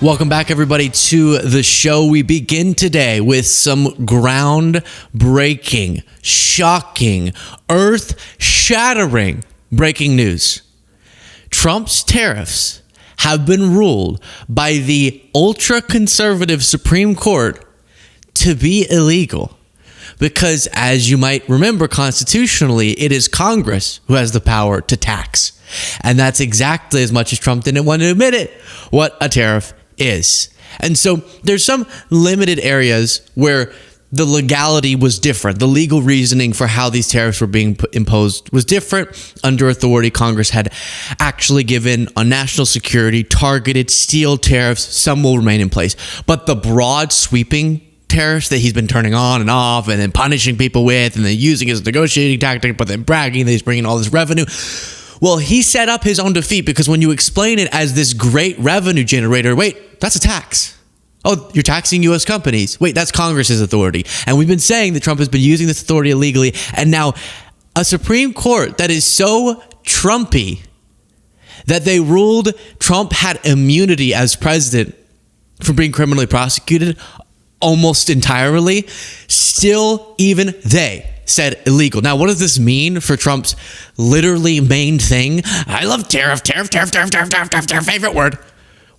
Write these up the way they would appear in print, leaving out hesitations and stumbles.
Welcome back, everybody, to the show. We begin today with some groundbreaking, shocking, earth-shattering breaking news. Trump's tariffs have been ruled by the ultra-conservative Supreme Court to be illegal because, as you might remember, constitutionally, it is Congress who has the power to tax. And that's exactly, as much as Trump didn't want to admit it, what a tariff is. And so there's some limited areas where the legality was different. The legal reasoning for how these tariffs were being imposed was different. Under authority Congress had actually given on national security, targeted steel tariffs. Some will remain in place. But the broad sweeping tariffs that he's been turning on and off and then punishing people with and then using as a negotiating tactic, but then bragging that he's bringing all this revenue. Well, he set up his own defeat because when you explain it as this great revenue generator, wait, that's a tax. Oh, you're taxing U.S. companies. Wait, that's Congress's authority. And we've been saying that Trump has been using this authority illegally. And now a Supreme Court that is so Trumpy that they ruled Trump had immunity as president from being criminally prosecuted almost entirely, still even they said illegal. Now, what does this mean for Trump's literally main thing? I love tariff, favorite word.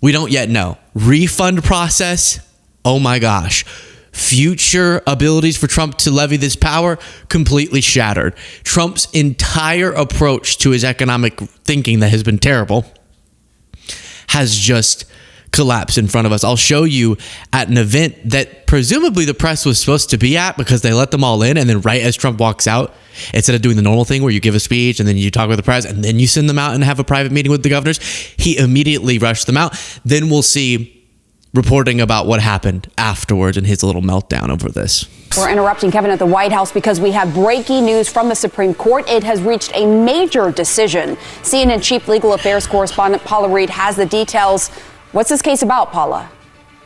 We don't yet know. Refund process, oh my gosh. Future abilities for Trump to levy this power, completely shattered. Trump's entire approach to his economic thinking that has been terrible has just collapse in front of us. I'll show you at an event that presumably the press was supposed to be at because they let them all in, and then right as Trump walks out, instead of doing the normal thing where you give a speech and then you talk with the press and then you send them out and have a private meeting with the governors, he immediately rushed them out. Then we'll see reporting about what happened afterwards and his little meltdown over this. We're interrupting Kevin at the White House because we have breaking news from the Supreme Court. It has reached a major decision. CNN Chief Legal Affairs Correspondent Paula Reed has the details. What's this case about, Paula?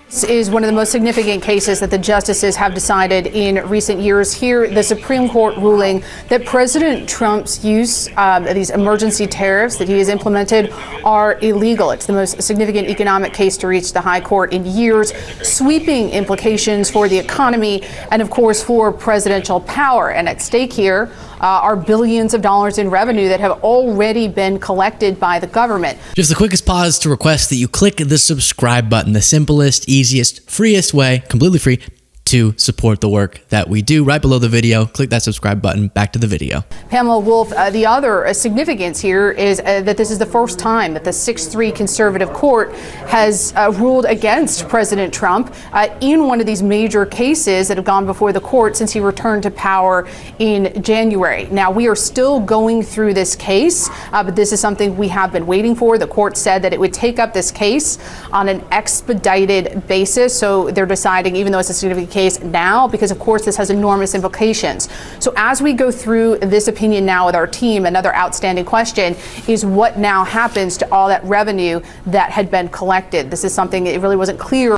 This is one of the most significant cases that the justices have decided in recent years. Here, the Supreme Court ruling that President Trump's use of these emergency tariffs that he has implemented are illegal. It's the most significant economic case to reach the high court in years, sweeping implications for the economy and, of course, for presidential power. And at stake here are billions of dollars in revenue that have already been collected by the government. Just the quickest pause to request that you click the subscribe button, the simplest, easiest, freest way, completely free, to support the work that we do. Right below the video, click that subscribe button. Back to the video. Pamela Wolf, the other significance here is that this is the first time that the 6-3 conservative court has ruled against President Trump in one of these major cases that have gone before the court since he returned to power in January. Now, we are still going through this case, but this is something we have been waiting for. The court said that it would take up this case on an expedited basis. So they're deciding, even though it's a significant case now, because of course this has enormous implications. So as we go through this opinion now with our team, another outstanding question is what now happens to all that revenue that had been collected. This is something that really wasn't clear.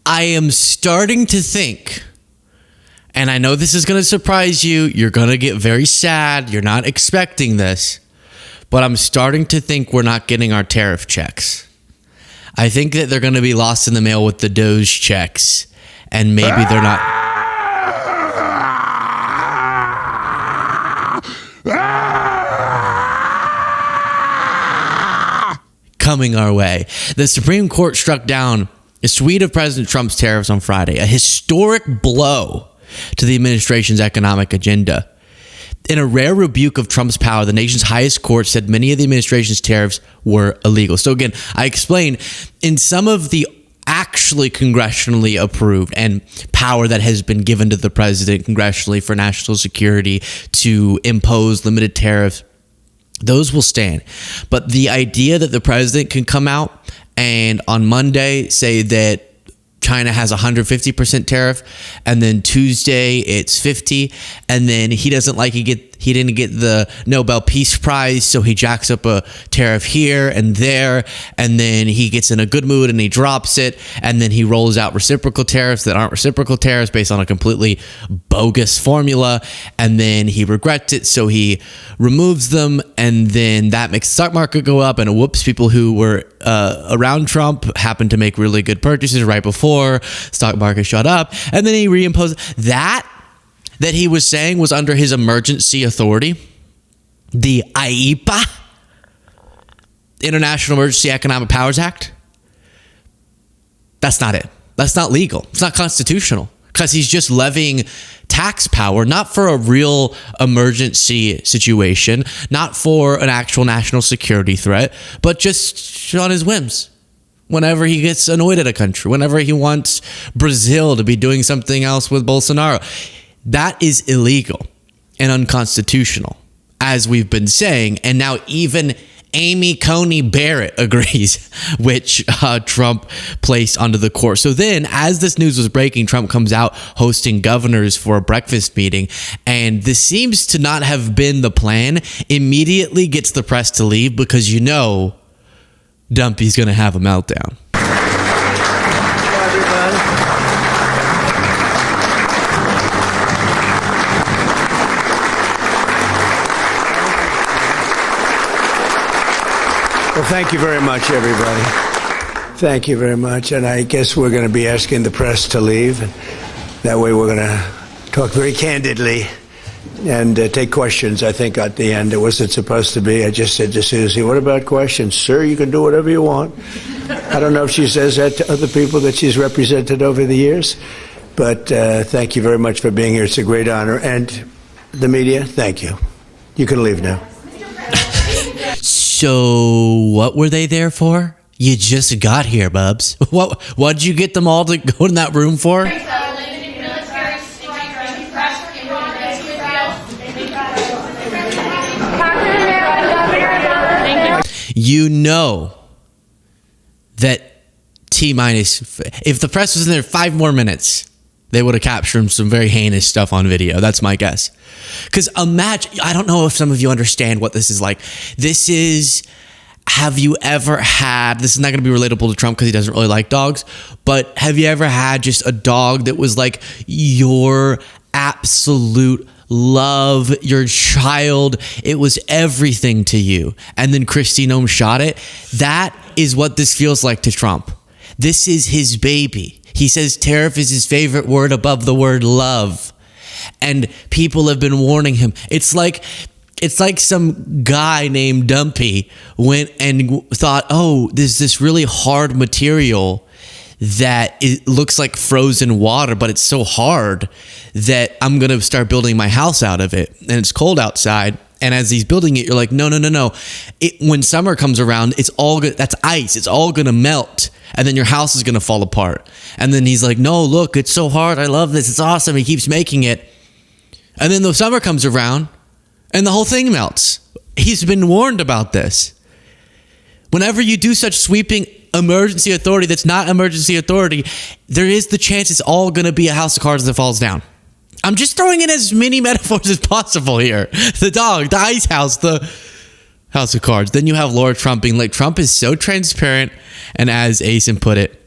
I am starting to think, and I know this is going to surprise you, you're going to get very sad, you're not expecting this, but I'm starting to think we're not getting our tariff checks. I think that they're going to be lost in the mail with the Doge checks. And maybe they're not. Coming our way. The Supreme Court struck down a suite of President Trump's tariffs on Friday, a historic blow to the administration's economic agenda. In a rare rebuke of Trump's power, the nation's highest court said many of the administration's tariffs were illegal. So again, I explained in some of the actually congressionally approved and power that has been given to the president congressionally for national security to impose limited tariffs, those will stand. But the idea that the president can come out and on Monday say that China has 150% tariff, and then Tuesday it's 50, and then he doesn't like he he didn't get the Nobel Peace Prize, so he jacks up a tariff here and there, and then he gets in a good mood and he drops it, and then he rolls out reciprocal tariffs that aren't reciprocal tariffs based on a completely bogus formula, and then he regrets it, so he removes them, and then that makes the stock market go up, and it whoops people who were around Trump happened to make really good purchases right before stock market shot up, and then he reimposed that he was saying was under his emergency authority, the IEPA, International Emergency Economic Powers Act. That's not it. That's not legal. It's not constitutional, because he's just levying tax power, not for a real emergency situation, not for an actual national security threat, but just on his whims. Whenever he gets annoyed at a country, whenever he wants Brazil to be doing something else with Bolsonaro. That is illegal and unconstitutional, as we've been saying. And now even Amy Coney Barrett agrees, which Trump placed onto the court. So then, as this news was breaking, Trump comes out hosting governors for a breakfast meeting. And this seems to not have been the plan. Immediately gets the press to leave because, you know, Dumpy's going to have a meltdown. Hello, everybody. Well, thank you very much, everybody. Thank you very much. And I guess we're going to be asking the press to leave. And that way we're going to talk very candidly and take questions. I think at the end it wasn't supposed to be. I just said to Susie, what about questions? Sir, you can do whatever you want. I don't know if she says that to other people that she's represented over the years. But thank you very much for being here. It's a great honor. And the media, thank you. You can leave now. So what were they there for? You just got here, Bubs. What did you get them all to go in that room for? You know that T-minus, if the press was in there 5 more minutes, they would have captured some very heinous stuff on video. That's my guess. Because imagine, I don't know if some of you understand what this is like. This is, have you ever had, this is not going to be relatable to Trump because he doesn't really like dogs, but have you ever had just a dog that was like your absolute love, your child, it was everything to you, and then Kristi Noem shot it? That is what this feels like to Trump. This is his baby. He says tariff is his favorite word above the word love. And people have been warning him. It's like some guy named Dumpy went and thought, oh, there's this really hard material that it looks like frozen water, but it's so hard that I'm going to start building my house out of it. And it's cold outside. And as he's building it, you're like, no. When summer comes around, it's all good. That's ice. It's all going to melt. And then your house is going to fall apart. And then he's like, no, look, it's so hard. I love this. It's awesome. He keeps making it. And then the summer comes around and the whole thing melts. He's been warned about this. Whenever you do such sweeping emergency authority that's not emergency authority, there is the chance it's all going to be a house of cards that falls down. I'm just throwing in as many metaphors as possible here. The dog, the ice house, the house of cards. Then you have Laura Trump being like, Trump is so transparent. And as Asen put it,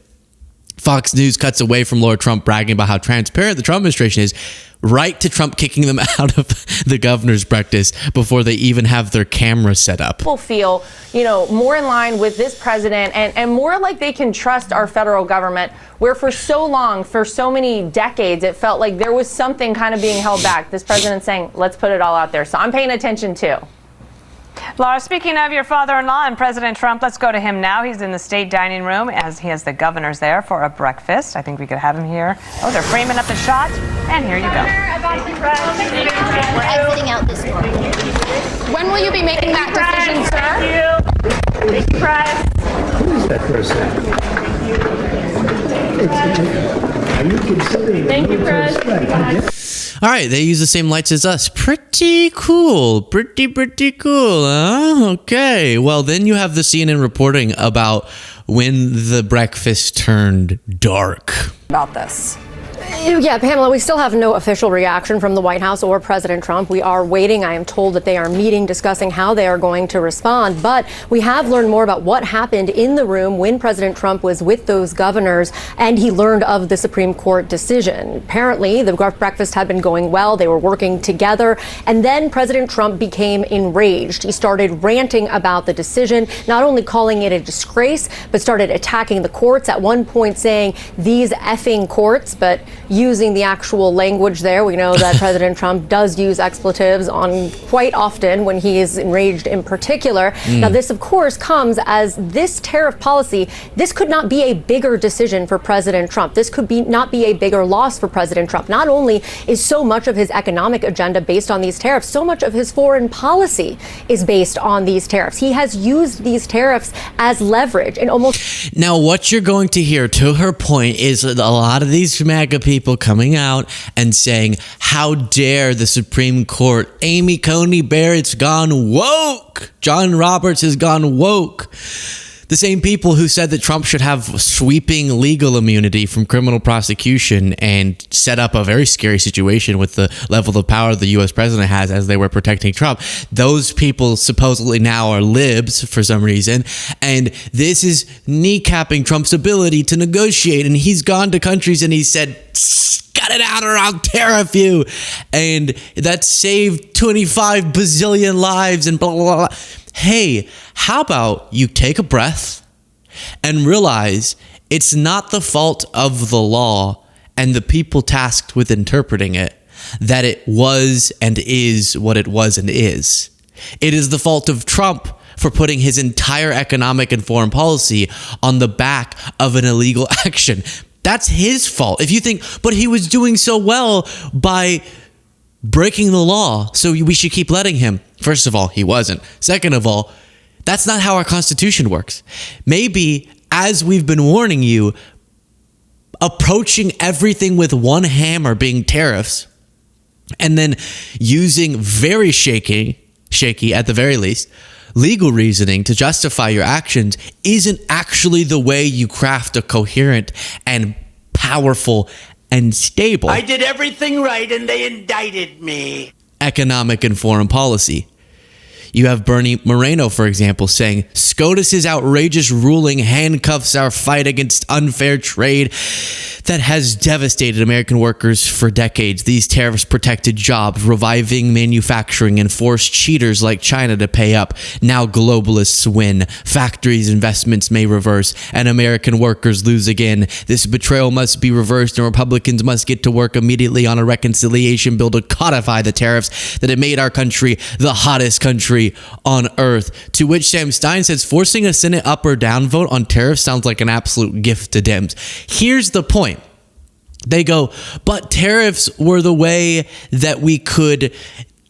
Fox News cuts away from Laura Trump bragging about how transparent the Trump administration is, right to Trump kicking them out of the governor's breakfast before they even have their camera set up. People feel, more in line with this president and more like they can trust our federal government, where for so long, for so many decades, it felt like there was something kind of being held back. This president saying, let's put it all out there. So I'm paying attention too. Laura, speaking of your father-in-law and President Trump, let's go to him now. He's in the state dining room as he has the governors there for a breakfast. I think we could have him here. Oh, they're framing up the shot, and here you go. Exiting out this door. When will you be making that decision, sir? Thank you, press. Who is that person? Are you considering? Thank you, press. All right, they use the same lights as us. Pretty cool. Pretty cool, huh? Okay. Well, then you have the CNN reporting about when the breakfast turned dark. About this. Yeah, Pamela, we still have no official reaction from the White House or President Trump. We are waiting. I am told that they are meeting, discussing how they are going to respond. But we have learned more about what happened in the room when President Trump was with those governors and he learned of the Supreme Court decision. Apparently, the breakfast had been going well. They were working together. And then President Trump became enraged. He started ranting about the decision, not only calling it a disgrace, but started attacking the courts, at one point saying, "These effing courts," but using the actual language there. We know that President Trump does use expletives on quite often when he is enraged in particular. Now, this, of course, comes as this tariff policy. This could not be a bigger decision for President Trump. This could not be a bigger loss for President Trump. Not only is so much of his economic agenda based on these tariffs, so much of his foreign policy is based on these tariffs. He has used these tariffs as leverage and almost. Now, what you're going to hear, to her point, is a lot of these MAGA people coming out and saying, how dare the Supreme Court? Amy Coney Barrett's gone woke. John Roberts has gone woke. The same people who said that Trump should have sweeping legal immunity from criminal prosecution and set up a very scary situation with the level of power the U.S. president has as they were protecting Trump. Those people supposedly now are libs for some reason. And this is kneecapping Trump's ability to negotiate. And he's gone to countries and he said, "Cut it out or I'll tariff you." And that saved 25 bazillion lives and blah, blah, blah. Hey, how about you take a breath and realize it's not the fault of the law and the people tasked with interpreting it that it was and is what it was and is. It is the fault of Trump for putting his entire economic and foreign policy on the back of an illegal action. That's his fault. If you think, but he was doing so well by breaking the law, so we should keep letting him. First of all, he wasn't. Second of all, that's not how our Constitution works. Maybe, as we've been warning you, approaching everything with one hammer being tariffs, and then using very shaky at the very least, legal reasoning to justify your actions isn't actually the way you craft a coherent and powerful and stable. I did everything right and they indicted me. Economic and foreign policy. You have Bernie Moreno, for example, saying SCOTUS's outrageous ruling handcuffs our fight against unfair trade that has devastated American workers for decades. These tariffs protected jobs, reviving manufacturing, and forced cheaters like China to pay up. Now globalists win. Factories' investments may reverse, and American workers lose again. This betrayal must be reversed, and Republicans must get to work immediately on a reconciliation bill to codify the tariffs that have made our country the hottest country on earth. To which Sam Stein says forcing a Senate up or down vote on tariffs sounds like an absolute gift to Dems. Here's the point. They go, but tariffs were the way that we could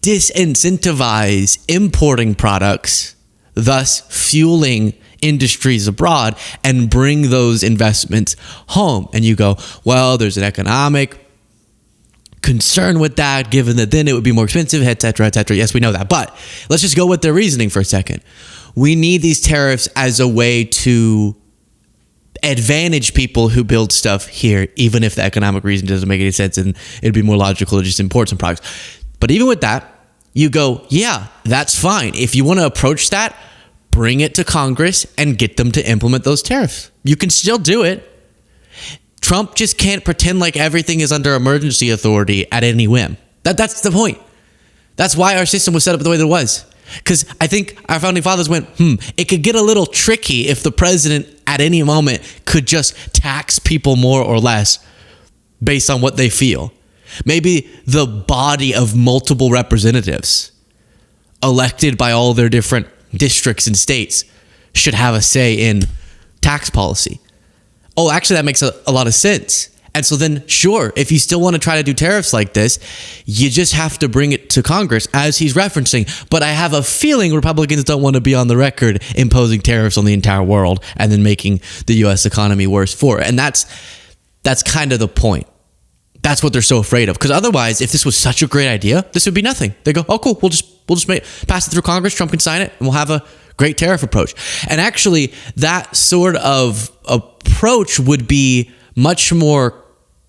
disincentivize importing products, thus fueling industries abroad and bring those investments home. And you go, well, there's an economic concern with that, given that then it would be more expensive, et cetera, et cetera. Yes, we know that. But let's just go with their reasoning for a second. We need these tariffs as a way to advantage people who build stuff here, even if the economic reason doesn't make any sense and it'd be more logical to just import some products. But even with that, you go, yeah, that's fine. If you want to approach that, bring it to Congress and get them to implement those tariffs. You can still do it. Trump just can't pretend like everything is under emergency authority at any whim. That's the point. That's why our system was set up the way that it was. Because I think our founding fathers went, it could get a little tricky if the president at any moment could just tax people more or less based on what they feel. Maybe the body of multiple representatives elected by all their different districts and states should have a say in tax policy. Oh, actually, that makes a lot of sense. And so then, sure, if you still want to try to do tariffs like this, you just have to bring it to Congress, as he's referencing. But I have a feeling Republicans don't want to be on the record imposing tariffs on the entire world and then making the U.S. economy worse for it. And that's kind of the point. That's what they're so afraid of. Because otherwise, if this was such a great idea, this would be nothing. They go, oh, cool, we'll just pass it through Congress. Trump can sign it, and we'll have a great tariff approach. And actually, that sort of approach would be much more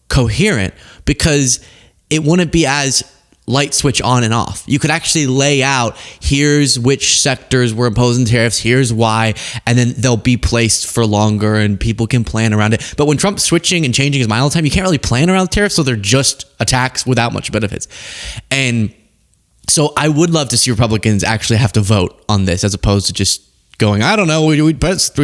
coherent because it wouldn't be as light switch on and off. You could actually lay out, here's which sectors were imposing tariffs, here's why, and then they'll be placed for longer and people can plan around it. But when Trump's switching and changing his mind all the time, you can't really plan around tariffs, so they're just a tax without much benefits. And so I would love to see Republicans actually have to vote on this as opposed to just going, I don't know, we trust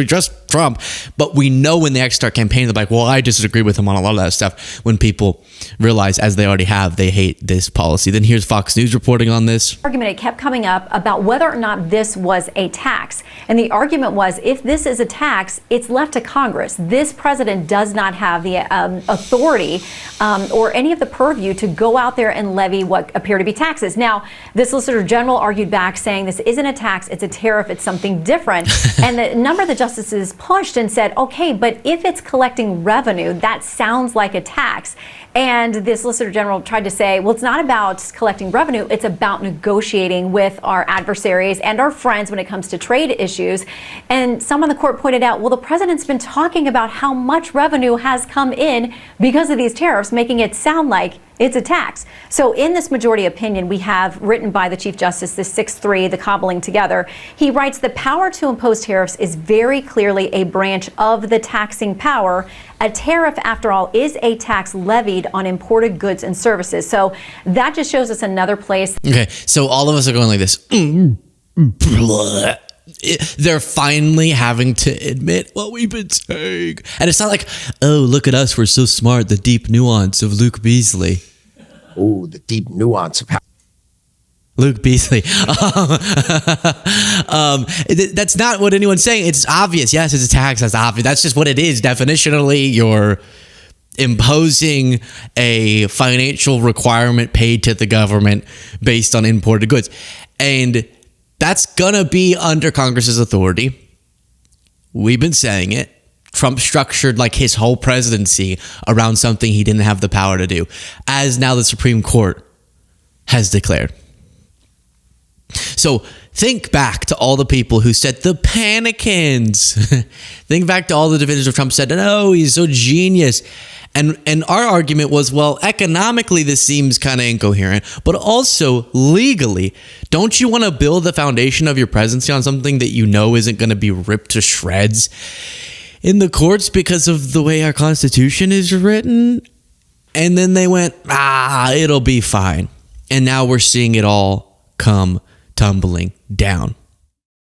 Trump. But we know when they actually start campaigning, they're like, well, I disagree with him on a lot of that stuff. When people realize, as they already have, they hate this policy. Then here's Fox News reporting on this. Argument, it kept coming up about whether or not this was a tax. And the argument was, if this is a tax, it's left to Congress. This president does not have the authority or any of the purview to go out there and levy what appear to be taxes. Now, the Solicitor General argued back saying this isn't a tax, it's a tariff, it's something different. And the number of the justices pushed and said, okay, but if it's collecting revenue, that sounds like a tax. And the Solicitor General tried to say, well, it's not about collecting revenue, it's about negotiating with our adversaries and our friends when it comes to trade issues. And some on the court pointed out, well, the president's been talking about how much revenue has come in because of these tariffs, making it sound like it's a tax. So in this majority opinion we have written by the Chief Justice, this 6-3, the cobbling together, he writes, the power to impose tariffs is very clearly a branch of the taxing power. A tariff, after all, is a tax levied on imported goods and services. So that just shows us another place. Okay, so all of us are going like this. They're finally having to admit what we've been saying. And it's not like, oh, look at us, we're so smart, the deep nuance of Luke Beasley. Oh, the deep nuance of how Luke Beasley. That's not what anyone's saying. It's obvious. Yes, it's a tax. That's obvious. That's just what it is. Definitionally, you're imposing a financial requirement paid to the government based on imported goods. And that's gonna be under Congress's authority. We've been saying it. Trump structured like his whole presidency around something he didn't have the power to do, as now the Supreme Court has declared. So think back to all the people who said the panicans. Think back to all the defenders of Trump said, no, he's so genius. And our argument was, well, economically, this seems kind of incoherent, but also legally, don't you want to build the foundation of your presidency on something that you know isn't going to be ripped to shreds in the courts because of the way our Constitution is written? And then they went, it'll be fine. And now we're seeing it all come tumbling down.